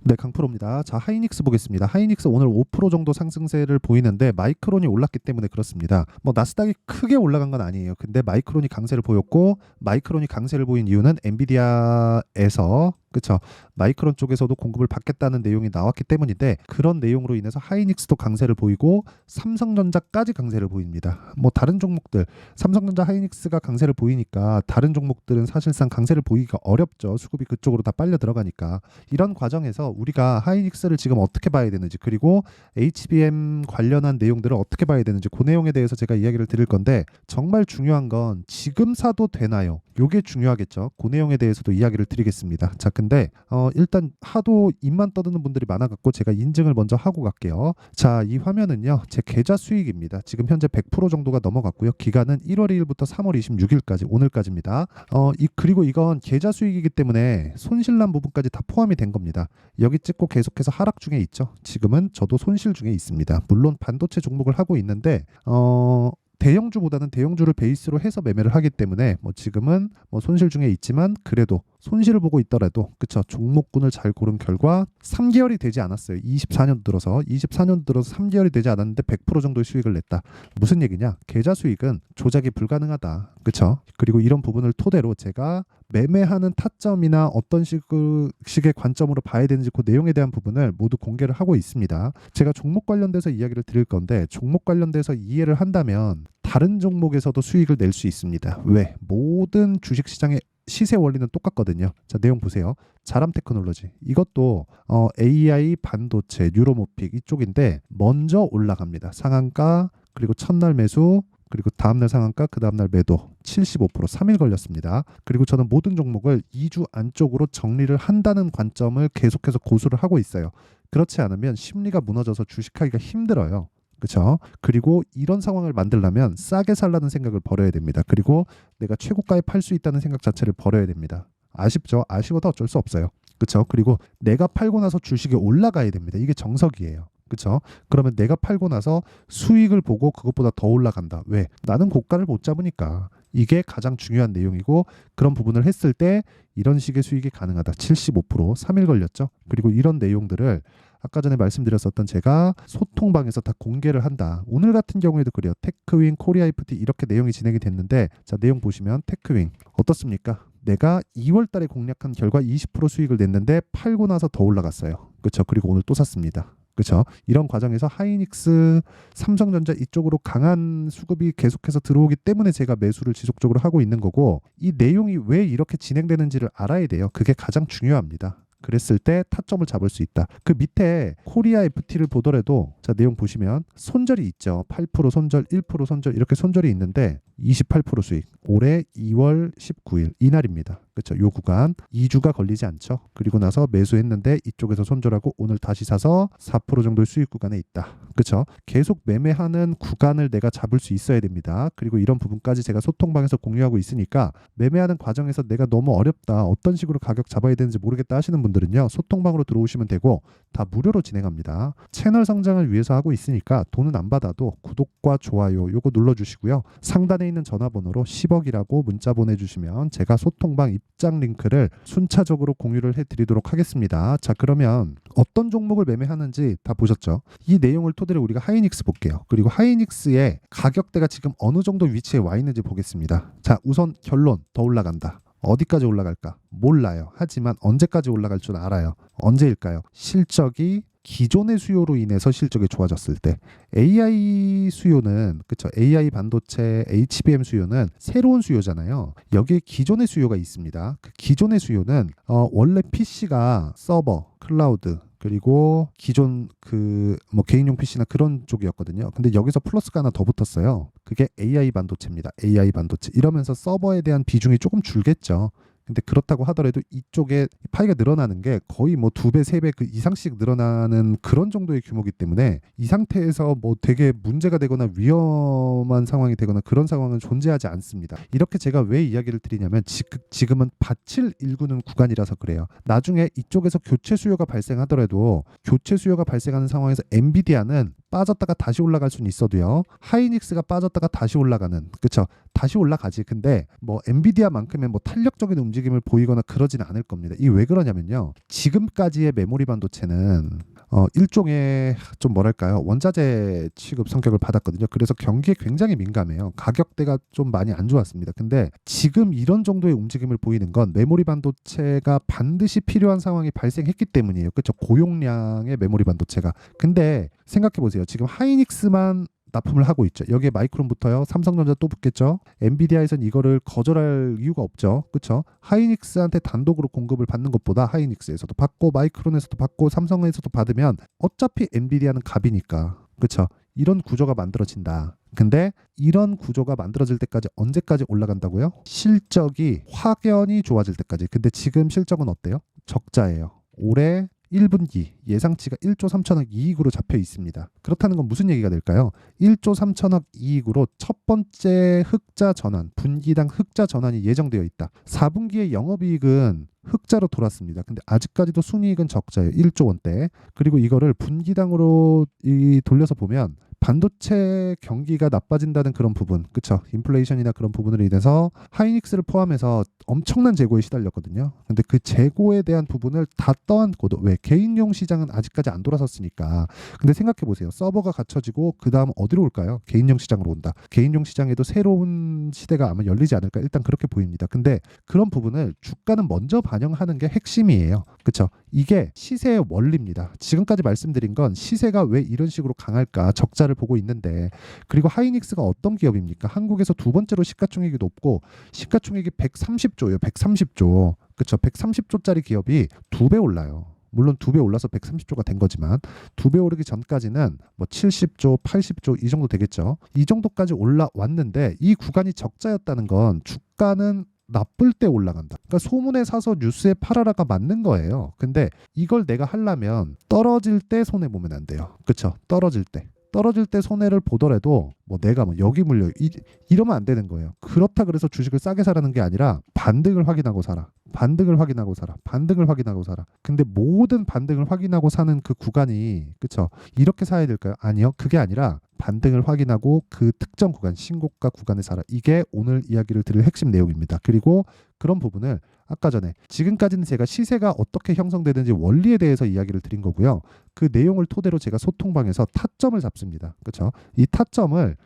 네, 강프로입니다. 자, 하이닉스 보겠습니다. 하이닉스 오늘 5% 정도 상승세를 보이는데 마이크론이 올랐기 때문에 그렇습니다. 뭐 나스닥이 크게 올라간 건 아니에요. 근데 마이크론이 강세를 보였고, 마이크론이 강세를 보인 이유는 엔비디아에서 그쵸, 마이크론 쪽에서도 공급을 받겠다는 내용이 나왔기 때문인데, 그런 내용으로 인해서 하이닉스도 강세를 보이고 삼성전자까지 강세를 보입니다. 뭐 다른 종목들, 삼성전자, 하이닉스가 강세를 보이니까 다른 종목들은 사실상 강세를 보이기가 어렵죠. 수급이 그쪽으로 다 빨려 들어가니까. 이런 과정에서 우리가 하이닉스를 지금 어떻게 봐야 되는지, 그리고 HBM 관련한 내용들을 어떻게 봐야 되는지, 그 내용에 대해서 제가 이야기를 드릴 건데, 정말 중요한 건 지금 사도 되나요? 요게 중요하겠죠. 그 내용에 대해서도 이야기를 드리겠습니다. 자, 근데 일단 하도 입만 떠드는 분들이 많아갖고 제가 인증을 먼저 하고 갈게요. 자, 이 화면은요, 제 계좌 수익입니다. 지금 현재 100% 정도가 넘어갔고요. 기간은 1월 2일부터 3월 26일까지, 오늘까지입니다. 그리고 이건 계좌 수익이기 때문에 손실난 부분까지 다 포함이 된 겁니다. 여기 찍고 계속해서 하락 중에 있죠. 지금은 저도 손실 중에 있습니다. 물론 반도체 종목을 하고 있는데 대형주보다는 대형주를 베이스로 해서 매매를 하기 때문에 뭐 지금은 뭐 손실 중에 있지만, 그래도 손실을 보고 있더라도 그쵸, 종목군을 잘 고른 결과 3개월이 되지 않았어요. 24년 들어서 3개월이 되지 않았는데 100% 정도의 수익을 냈다. 무슨 얘기냐? 계좌 수익은 조작이 불가능하다. 그쵸? 그리고 이런 부분을 토대로 제가 매매하는 타점이나 어떤 식의 관점으로 봐야 되는지 그 내용에 대한 부분을 모두 공개를 하고 있습니다. 제가 종목 관련돼서 이야기를 드릴 건데, 종목 관련돼서 이해를 한다면 다른 종목에서도 수익을 낼 수 있습니다. 왜? 모든 주식시장의 시세 원리는 똑같거든요. 자, 내용 보세요. 자람 테크놀로지, 이것도 AI 반도체, 뉴로모픽 이쪽인데 먼저 올라갑니다. 상한가, 그리고 첫날 매수, 그리고 다음날 상한가, 그 다음날 매도, 75% 3일 걸렸습니다. 그리고 저는 모든 종목을 2주 안쪽으로 정리를 한다는 관점을 계속해서 고수를 하고 있어요. 그렇지 않으면 심리가 무너져서 주식하기가 힘들어요. 그렇죠? 그리고 이런 상황을 만들려면 싸게 살라는 생각을 버려야 됩니다. 그리고 내가 최고가에 팔 수 있다는 생각 자체를 버려야 됩니다. 아쉽죠? 아쉬워도 어쩔 수 없어요. 그렇죠? 그리고 내가 팔고 나서 주식이 올라가야 됩니다. 이게 정석이에요. 그렇죠? 그러면 내가 팔고 나서 수익을 보고 그것보다 더 올라간다. 왜? 나는 고가를 못 잡으니까. 이게 가장 중요한 내용이고, 그런 부분을 했을 때 이런 식의 수익이 가능하다. 75% 3일 걸렸죠. 그리고 이런 내용들을 아까 전에 말씀드렸었던 제가 소통방에서 다 공개를 한다. 오늘 같은 경우에도 그래요. 테크윙, 코리아 FT 이렇게 내용이 진행이 됐는데, 자, 내용 보시면 테크윙 어떻습니까? 내가 2월 달에 공략한 결과 20% 수익을 냈는데 팔고 나서 더 올라갔어요. 그렇죠? 그리고 오늘 또 샀습니다. 그렇죠? 이런 과정에서 하이닉스, 삼성전자 이쪽으로 강한 수급이 계속해서 들어오기 때문에 제가 매수를 지속적으로 하고 있는 거고, 이 내용이 왜 이렇게 진행되는지를 알아야 돼요. 그게 가장 중요합니다. 그랬을 때 타점을 잡을 수 있다. 그 밑에 코리아 FT를 보더라도, 자, 내용 보시면 손절이 있죠. 8% 손절, 1% 손절, 이렇게 손절이 있는데 28% 수익. 올해 2월 19일 이날입니다. 그렇죠? 요 구간 2주가 걸리지 않죠. 그리고 나서 매수했는데 이쪽에서 손절하고 오늘 다시 사서 4% 정도의 수익 구간에 있다. 그렇죠? 계속 매매하는 구간을 내가 잡을 수 있어야 됩니다. 그리고 이런 부분까지 제가 소통방에서 공유하고 있으니까, 매매하는 과정에서 내가 너무 어렵다, 어떤 식으로 가격 잡아야 되는지 모르겠다 하시는 분들은요, 소통방으로 들어오시면 되고 다 무료로 진행합니다. 채널 성장을 위해서 하고 있으니까 돈은 안 받아도 구독과 좋아요 요거 눌러주시고요. 상단에 있는 전화번호로 10억이라고 문자 보내주시면 제가 소통방 입장 링크를 순차적으로 공유를 해드리도록 하겠습니다. 자, 그러면 어떤 종목을 매매하는지 다 보셨죠? 이 내용을 토대로 우리가 하이닉스 볼게요. 그리고 하이닉스의 가격대가 지금 어느 정도 위치에 와 있는지 보겠습니다. 자, 우선 결론, 더 올라간다. 어디까지 올라갈까? 몰라요. 하지만 언제까지 올라갈 줄 알아요. 언제일까요? 실적이 기존의 수요로 인해서 실적이 좋아졌을 때. AI 수요는, 그쵸, AI 반도체, HBM 수요는 새로운 수요잖아요. 여기에 기존의 수요가 있습니다. 그 기존의 수요는 원래 PC가 서버, 클라우드, 그리고 기존 뭐 개인용 PC나 그런 쪽이었거든요. 근데 여기서 플러스가 하나 더 붙었어요. 그게 AI 반도체입니다. AI 반도체. 이러면서 서버에 대한 비중이 조금 줄겠죠. 근데 그렇다고 하더라도 이쪽에 파이가 늘어나는 게 거의 뭐 2배, 3배 그 이상씩 늘어나는 그런 정도의 규모이기 때문에, 이 상태에서 뭐 되게 문제가 되거나 위험한 상황이 되거나 그런 상황은 존재하지 않습니다. 이렇게 제가 왜 이야기를 드리냐면, 지금은 밭을 일구는 구간이라서 그래요. 나중에 이쪽에서 교체 수요가 발생하더라도, 교체 수요가 발생하는 상황에서 엔비디아는 빠졌다가 다시 올라갈 수는 있어도요. 하이닉스가 빠졌다가 다시 올라가는, 그쵸? 다시 올라가지. 근데 뭐 엔비디아만큼의 뭐 탄력적인 움직임을 보이거나 그러지는 않을 겁니다. 이게 왜 그러냐면요. 지금까지의 메모리 반도체는 일종의 좀 뭐랄까요, 원자재 취급 성격을 받았거든요. 그래서 경기에 굉장히 민감해요. 가격대가 좀 많이 안 좋았습니다. 근데 지금 이런 정도의 움직임을 보이는 건 메모리 반도체가 반드시 필요한 상황이 발생했기 때문이에요. 그렇죠? 고용량의 메모리 반도체가. 근데 생각해 보세요. 지금 하이닉스만 납품을 하고 있죠. 여기에 마이크론부터요. 삼성전자 또 붙겠죠. 엔비디아에선 이거를 거절할 이유가 없죠. 그렇죠? 하이닉스한테 단독으로 공급을 받는 것보다 하이닉스에서도 받고 마이크론에서도 받고 삼성에서도 받으면 어차피 엔비디아는 갑이니까. 그렇죠? 이런 구조가 만들어진다. 근데 이런 구조가 만들어질 때까지 언제까지 올라간다고요? 실적이 확연히 좋아질 때까지. 근데 지금 실적은 어때요? 적자예요. 올해 1분기 예상치가 1조 3천억 이익으로 잡혀 있습니다. 그렇다는 건 무슨 얘기가 될까요? 1조 3천억 이익으로 첫 번째 흑자 전환, 분기당 흑자 전환이 예정되어 있다. 4분기의 영업이익은 흑자로 돌았습니다. 근데 아직까지도 순이익은 적자예요. 1조 원대. 그리고 이거를 분기당으로 돌려서 보면 반도체 경기가 나빠진다는 그런 부분, 그쵸? 인플레이션이나 그런 부분으로 인해서 하이닉스를 포함해서 엄청난 재고에 시달렸거든요. 근데 그 재고에 대한 부분을 다 떠안고도, 왜? 개인용 시장은 아직까지 안 돌아섰으니까. 근데 생각해 보세요. 서버가 갖춰지고 그 다음 어디로 올까요? 개인용 시장으로 온다. 개인용 시장에도 새로운 시대가 아마 열리지 않을까, 일단 그렇게 보입니다. 근데 그런 부분을 주가는 먼저 반영하는 게 핵심이에요. 그쵸? 이게 시세의 원리입니다. 지금까지 말씀드린 건 시세가 왜 이런 식으로 강할까, 적자를 보고 있는데, 그리고 하이닉스가 어떤 기업입니까? 한국에서 두 번째로 시가총액이 높고 시가총액이 130조예요. 130조. 그렇죠? 130조짜리 기업이 두 배 올라요. 물론 두 배 올라서 130조가 된 거지만 두 배 오르기 전까지는 뭐 70조, 80조 이 정도 되겠죠. 이 정도까지 올라왔는데 이 구간이 적자였다는 건 주가는 나쁠 때 올라간다. 그러니까 소문에 사서 뉴스에 팔아라가 맞는 거예요. 근데 이걸 내가 하려면 떨어질 때 손해 보면 안 돼요. 그렇죠? 떨어질 때 손해를 보더라도 뭐 내가 뭐 여기 물려 이러면 안 되는 거예요. 그렇다 그래서 주식을 싸게 사라는 게 아니라 반등을 확인하고 사라. 반등을 확인하고 사라. 반등을 확인하고 사라. 근데 모든 반등을 확인하고 사는 그 구간이, 그쵸? 이렇게 사야 될까요? 아니요. 그게 아니라 반등을 확인하고 그 특정 구간, 신고가 구간에 사라. 이게 오늘 이야기를 드릴 핵심 내용입니다. 그리고 그런 부분을 아까 전에, 지금까지는 제가 시세가 어떻게 형성되는지 원리에 대해서 이야기를 드린 거고요. 그 내용을 토대로 제가 소통방에서 타점을 잡습니다. 그렇죠? 이 타점을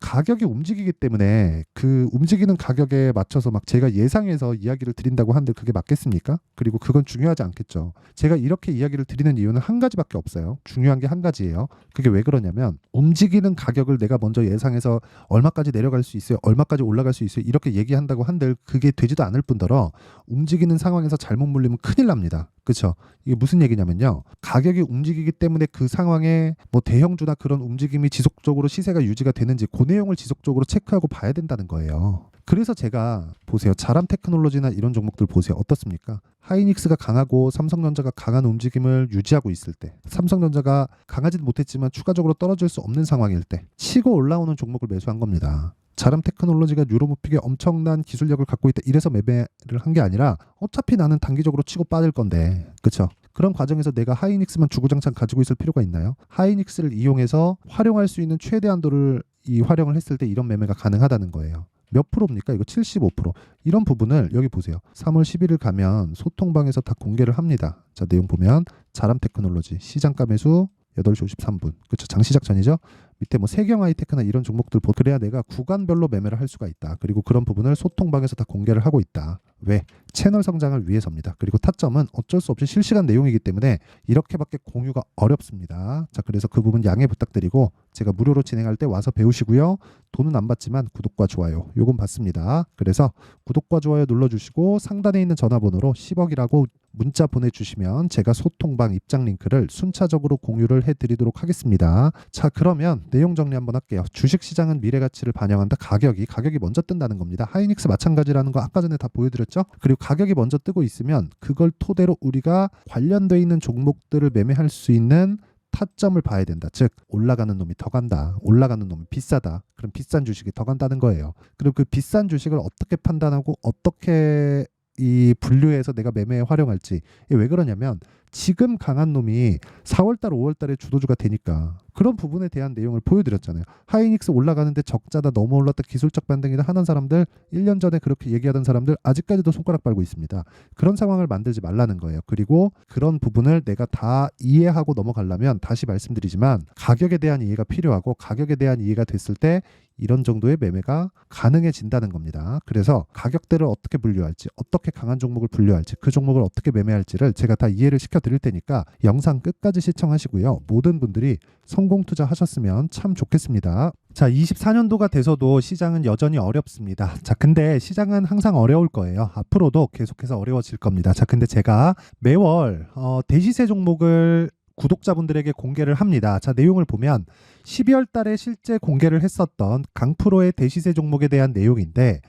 가격이 움직이기 때문에 그 움직이는 가격에 맞춰서 막 제가 예상해서 이야기를 드린다고 하는데 그게 맞겠습니까? 그리고 그건 중요하지 않겠죠. 제가 이렇게 이야기를 드리는 이유는 한 가지밖에 없어요. 중요한 게 한 가지예요. 그게 왜 그러냐면 움직이는 가격을 내가 먼저 예상해서 얼마까지 내려갈 수 있어요, 얼마까지 올라갈 수 있어요, 이렇게 얘기한다고 한들 그게 되지도 않을 뿐더러 움직이는 상황에서 잘못 물리면 큰일 납니다. 그렇죠? 이게 무슨 얘기냐면요. 가격이 움직이기 때문에 그 상황에 뭐 대형주나 그런 움직임이 지속적으로 시세가 유지가 되는지 그 내용을 지속적으로 체크하고 봐야 된다는 거예요. 그래서 제가 보세요. 자람 테크놀로지나 이런 종목들 보세요. 어떻습니까? 하이닉스가 강하고 삼성전자가 강한 움직임을 유지하고 있을 때, 삼성전자가 강하지는 못했지만 추가적으로 떨어질 수 없는 상황일 때 치고 올라오는 종목을 매수한 겁니다. 자람 테크놀로지가 유로모픽에 엄청난 기술력을 갖고 있다, 이래서 매매를 한 게 아니라 어차피 나는 단기적으로 치고 빠질 건데, 그렇죠? 그런 과정에서 내가 하이닉스만 주구장창 가지고 있을 필요가 있나요? 하이닉스를 이용해서 활용할 수 있는 최대 한도를 활용을 했을 때 이런 매매가 가능하다는 거예요. 몇 프로입니까? 이거 75%. 이런 부분을 여기 보세요. 3월 11일 가면 소통방에서 다 공개를 합니다. 자, 내용 보면 자람 테크놀로지 시장가 매수 8시 53분. 그렇죠. 장시작 전이죠. 밑에 뭐 세경 하이테크나 이런 종목들 그래야 내가 구간별로 매매를 할 수가 있다. 그리고 그런 부분을 소통방에서 다 공개를 하고 있다. 왜? 채널 성장을 위해서입니다. 그리고 타점은 어쩔 수 없이 실시간 내용이기 때문에 이렇게밖에 공유가 어렵습니다. 자, 그래서 그 부분 양해 부탁드리고 제가 무료로 진행할 때 와서 배우시고요. 돈은 안 받지만 구독과 좋아요 요건 받습니다. 그래서 구독과 좋아요 눌러주시고 상단에 있는 전화번호로 10억이라고 문자 보내주시면 제가 소통방 입장 링크를 순차적으로 공유를 해드리도록 하겠습니다. 자, 그러면 내용 정리 한번 할게요. 주식시장은 미래가치를 반영한다. 가격이 먼저 뜬다는 겁니다. 하이닉스 마찬가지라는 거 아까 전에 다 보여드렸죠. 그리고 가격이 먼저 뜨고 있으면 그걸 토대로 우리가 관련되어 있는 종목들을 매매할 수 있는 타점을 봐야 된다. 즉 올라가는 놈이 더 간다. 올라가는 놈이 비싸다. 그럼 비싼 주식이 더 간다는 거예요. 그리고 그 비싼 주식을 어떻게 판단하고 어떻게 이 분류해서 내가 매매에 활용할지. 이게 왜 그러냐면 지금 강한 놈이 4월달, 5월달에 주도주가 되니까 그런 부분에 대한 내용을 보여드렸잖아요. 하이닉스 올라가는데 적자다, 너무 올랐다, 기술적 반등이다 하는 사람들, 1년 전에 그렇게 얘기하던 사람들 아직까지도 손가락 빨고 있습니다. 그런 상황을 만들지 말라는 거예요. 그리고 그런 부분을 내가 다 이해하고 넘어가려면 다시 말씀드리지만 가격에 대한 이해가 필요하고, 가격에 대한 이해가 됐을 때 이런 정도의 매매가 가능해진다는 겁니다. 그래서 가격대를 어떻게 분류할지, 어떻게 강한 종목을 분류할지, 그 종목을 어떻게 매매할지를 제가 다 이해를 시켜드릴 테니까 영상 끝까지 시청하시고요. 모든 분들이 성공 투자하셨으면 참 좋겠습니다. 자, 24년도가 돼서도 시장은 여전히 어렵습니다. 자, 근데 시장은 항상 어려울 거예요. 앞으로도 계속해서 어려워질 겁니다. 자, 근데 제가 매월 대시세 종목을 구독자분들에게 공개를 합니다. 자, 내용을 보면 12월 달에 실제 공개를 했었던 강프로의 대시세 종목에 대한 내용인데,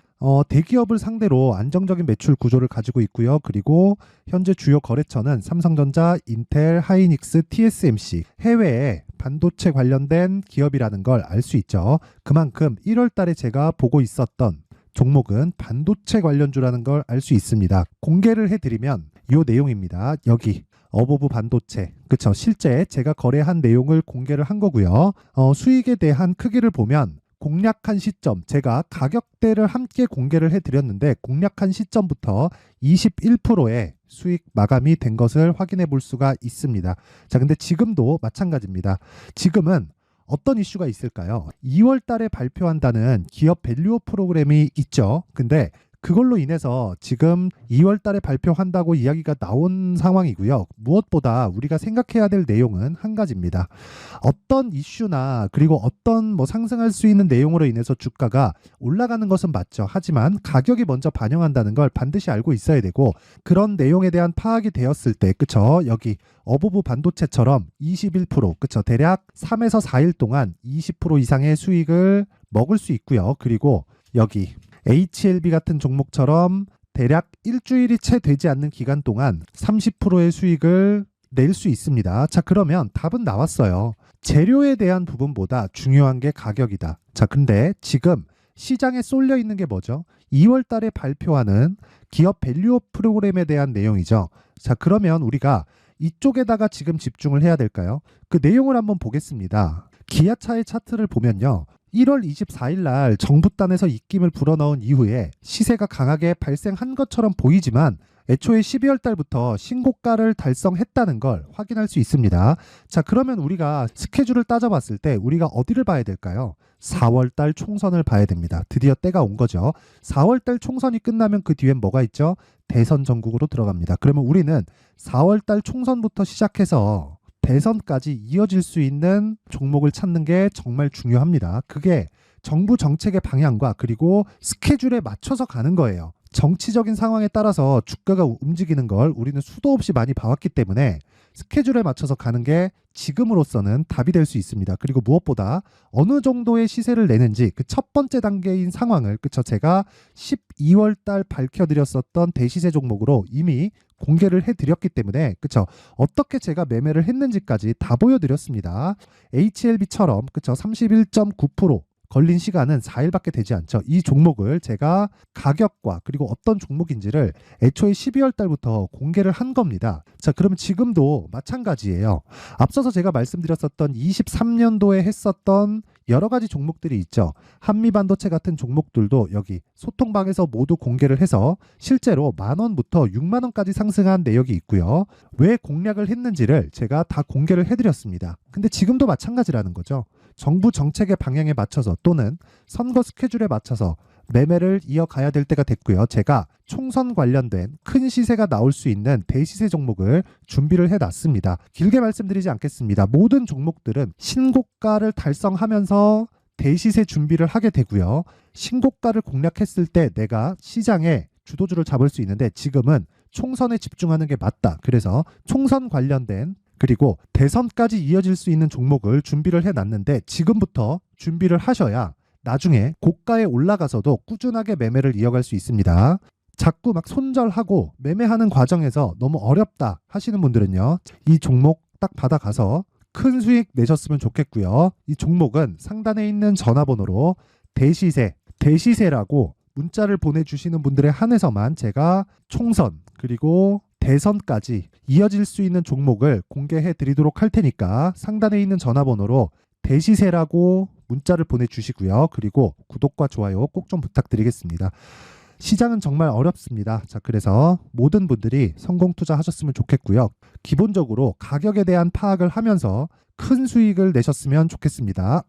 대기업을 상대로 안정적인 매출 구조를 가지고 있고요. 그리고 현재 주요 거래처는 삼성전자, 인텔, 하이닉스, TSMC, 해외에 반도체 관련된 기업이라는 걸 알 수 있죠. 그만큼 1월 달에 제가 보고 있었던 종목은 반도체 관련주라는 걸 알 수 있습니다. 공개를 해드리면 이 내용입니다. 여기 어보브 반도체, 그쵸? 실제 제가 거래한 내용을 공개를 한 거고요. 수익에 대한 크기를 보면 공략한 시점, 제가 가격대를 함께 공개를 해드렸는데 공략한 시점부터 21%의 수익 마감이 된 것을 확인해 볼 수가 있습니다. 자, 근데 지금도 마찬가지입니다. 지금은 어떤 이슈가 있을까요? 2월 달에 발표한다는 기업 밸류업 프로그램이 있죠. 근데 그걸로 인해서 지금 2월 달에 발표한다고 이야기가 나온 상황이고요. 무엇보다 우리가 생각해야 될 내용은 한 가지입니다. 어떤 이슈나 그리고 어떤 상승할 수 있는 내용으로 인해서 주가가 올라가는 것은 맞죠. 하지만 가격이 먼저 반영한다는 걸 반드시 알고 있어야 되고, 그런 내용에 대한 파악이 되었을 때, 그쵸? 여기 어보브 반도체처럼 21%, 그쵸? 대략 3에서 4일 동안 20% 이상의 수익을 먹을 수 있고요. 그리고 여기 HLB 같은 종목처럼 대략 일주일이 채 되지 않는 기간 동안 30%의 수익을 낼 수 있습니다. 자, 그러면 답은 나왔어요. 재료에 대한 부분보다 중요한 게 가격이다. 자, 근데 지금 시장에 쏠려 있는 게 뭐죠? 2월 달에 발표하는 기업 밸류업 프로그램에 대한 내용이죠. 자, 그러면 우리가 이쪽에다가 지금 집중을 해야 될까요? 그 내용을 한번 보겠습니다. 기아차의 차트를 보면요. 1월 24일 날 정부단에서 입김을 불어넣은 이후에 시세가 강하게 발생한 것처럼 보이지만 애초에 12월 달부터 신고가를 달성했다는 걸 확인할 수 있습니다. 자, 그러면 우리가 스케줄을 따져봤을 때 우리가 어디를 봐야 될까요? 4월 달 총선을 봐야 됩니다. 드디어 때가 온 거죠. 4월 달 총선이 끝나면 그 뒤엔 뭐가 있죠? 대선 전국으로 들어갑니다. 그러면 우리는 4월 달 총선부터 시작해서 대선까지 이어질 수 있는 종목을 찾는 게 정말 중요합니다. 그게 정부 정책의 방향과 그리고 스케줄에 맞춰서 가는 거예요. 정치적인 상황에 따라서 주가가 움직이는 걸 우리는 수도 없이 많이 봐왔기 때문에 스케줄에 맞춰서 가는 게 지금으로서는 답이 될 수 있습니다. 그리고 무엇보다 어느 정도의 시세를 내는지 그 첫 번째 단계인 상황을, 그쵸? 제가 12월 달 밝혀드렸었던 대시세 종목으로 이미 공개를 해드렸기 때문에, 그쵸? 어떻게 제가 매매를 했는지까지 다 보여드렸습니다. HLB처럼, 그쵸? 31.9% 걸린 시간은 4일밖에 되지 않죠. 이 종목을 제가 가격과 그리고 어떤 종목인지를 애초에 12월 달부터 공개를 한 겁니다. 자, 그러면 지금도 마찬가지예요. 앞서서 제가 말씀드렸었던 23년도에 했었던 여러 가지 종목들이 있죠. 한미반도체 같은 종목들도 여기 소통방에서 모두 공개를 해서 실제로 10,000원부터 60,000원까지 상승한 내역이 있고요. 왜 공략을 했는지를 제가 다 공개를 해드렸습니다. 근데 지금도 마찬가지라는 거죠. 정부 정책의 방향에 맞춰서 또는 선거 스케줄에 맞춰서 매매를 이어가야 될 때가 됐고요. 제가 총선 관련된 큰 시세가 나올 수 있는 대시세 종목을 준비를 해놨습니다. 길게 말씀드리지 않겠습니다. 모든 종목들은 신고가를 달성하면서 대시세 준비를 하게 되고요. 신고가를 공략했을 때 내가 시장에 주도주를 잡을 수 있는데 지금은 총선에 집중하는 게 맞다. 그래서 총선 관련된 그리고 대선까지 이어질 수 있는 종목을 준비를 해놨는데 지금부터 준비를 하셔야 나중에 고가에 올라가서도 꾸준하게 매매를 이어갈 수 있습니다. 자꾸 막 손절하고 매매하는 과정에서 너무 어렵다 하시는 분들은요. 이 종목 딱 받아가서 큰 수익 내셨으면 좋겠고요. 이 종목은 상단에 있는 전화번호로 대시세라고 문자를 보내주시는 분들에 한해서만 제가 총선 그리고 대선까지 이어질 수 있는 종목을 공개해 드리도록 할 테니까 상단에 있는 전화번호로 대시세라고 문자를 보내주시고요. 그리고 구독과 좋아요 꼭 좀 부탁드리겠습니다. 시장은 정말 어렵습니다. 자, 그래서 모든 분들이 성공 투자하셨으면 좋겠고요. 기본적으로 가격에 대한 파악을 하면서 큰 수익을 내셨으면 좋겠습니다.